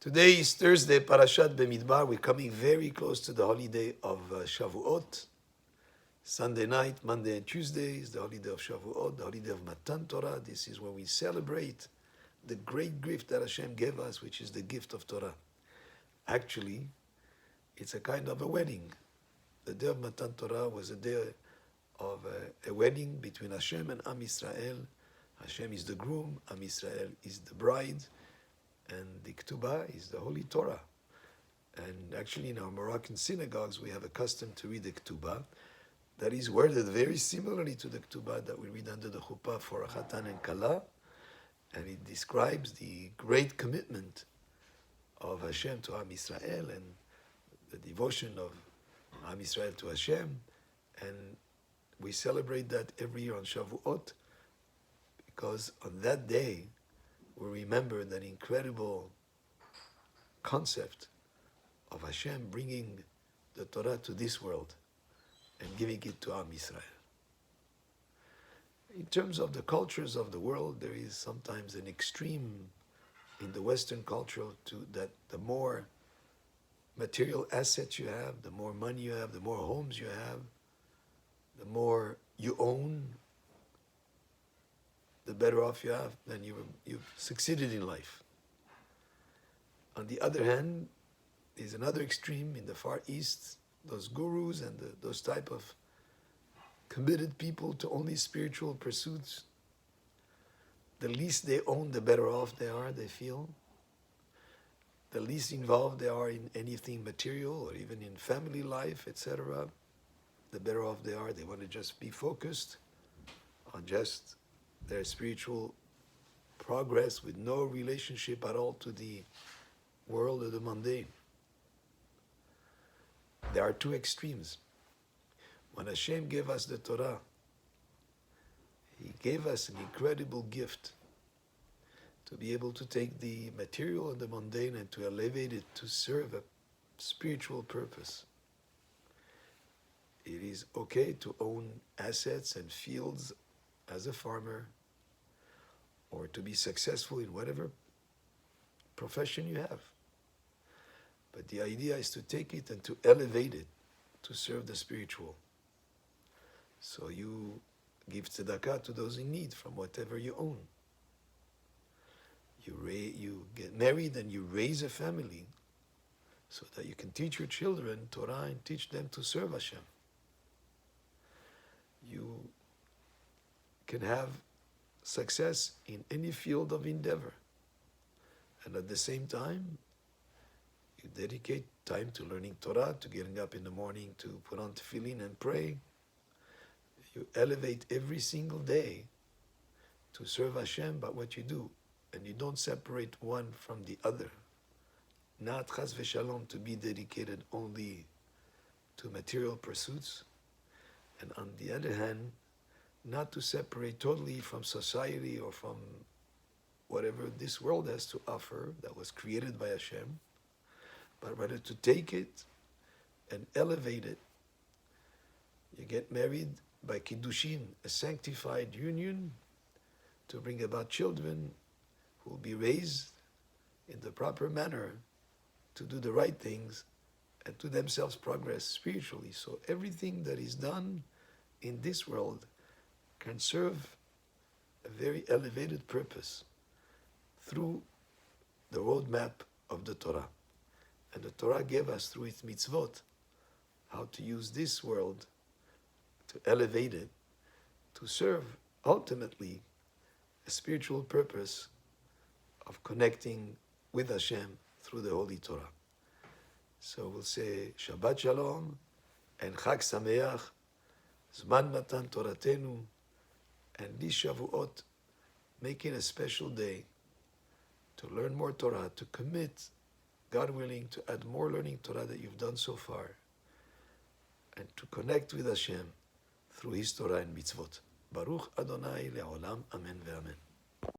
Today is Thursday, Parashat Bemidbar. We're coming very close to the holiday of Shavuot. Sunday night, Monday and Tuesday is the holiday of Shavuot, the holiday of Matan Torah. This is when we celebrate the great gift that Hashem gave us, which is the gift of Torah. Actually, it's a kind of a wedding. The day of Matan Torah was a day of a wedding between Hashem and Am Yisrael. Hashem is the groom, Am Yisrael is the bride, and the Ketubah is the Holy Torah. And actually in our Moroccan synagogues we have a custom to read the Ketubah that is worded very similarly to the Ketubah that we read under the Chuppah for Chatan and Kala, and it describes the great commitment of Hashem to Am Yisrael and the devotion of Am Yisrael to Hashem, and we celebrate that every year on Shavuot because on that day we remember that incredible concept of Hashem bringing the Torah to this world and giving it to Am Yisrael. In terms of the cultures of the world, there is sometimes an extreme in the Western culture that the more material assets you have, the more money you have, the more homes you have, the more you own, the better off you have, then you've succeeded in life. On the other hand, there's another extreme in the Far East, those gurus and those type of committed people to only spiritual pursuits. The least they own, the better off they are, they feel. The least involved they are in anything material or even in family life, etc., the better off they are. They want to just be focused on just their spiritual progress with no relationship at all to the world of the mundane. There are two extremes. When Hashem gave us the Torah, He gave us an incredible gift to be able to take the material and the mundane and to elevate it to serve a spiritual purpose. It is okay to own assets and fields as a farmer, or to be successful in whatever profession you have. But the idea is to take it and to elevate it to serve the spiritual. So you give tzedakah to those in need from whatever you own. You get married and you raise a family so that you can teach your children Torah and teach them to serve Hashem. You can have success in any field of endeavor. And at the same time, you dedicate time to learning Torah, to getting up in the morning to put on tefillin and pray. You elevate every single day to serve Hashem by what you do. And you don't separate one from the other. Not chas v'shalom to be dedicated only to material pursuits. And on the other hand, not to separate totally from society or from whatever this world has to offer that was created by Hashem, but rather to take it and elevate it. You get married by Kiddushin, a sanctified union, to bring about children who will be raised in the proper manner to do the right things and to themselves progress spiritually. So everything that is done in this world can serve a very elevated purpose through the roadmap of the Torah. And the Torah gave us through its mitzvot how to use this world to elevate it, to serve ultimately a spiritual purpose of connecting with Hashem through the Holy Torah. So we'll say Shabbat Shalom and Chag Sameach, Zman Matan Toratenu, and this Shavuot, make it a special day to learn more Torah, to commit, God willing, to add more learning Torah that you've done so far, and to connect with Hashem through His Torah and mitzvot. Baruch Adonai le'olam, amen ve'amen.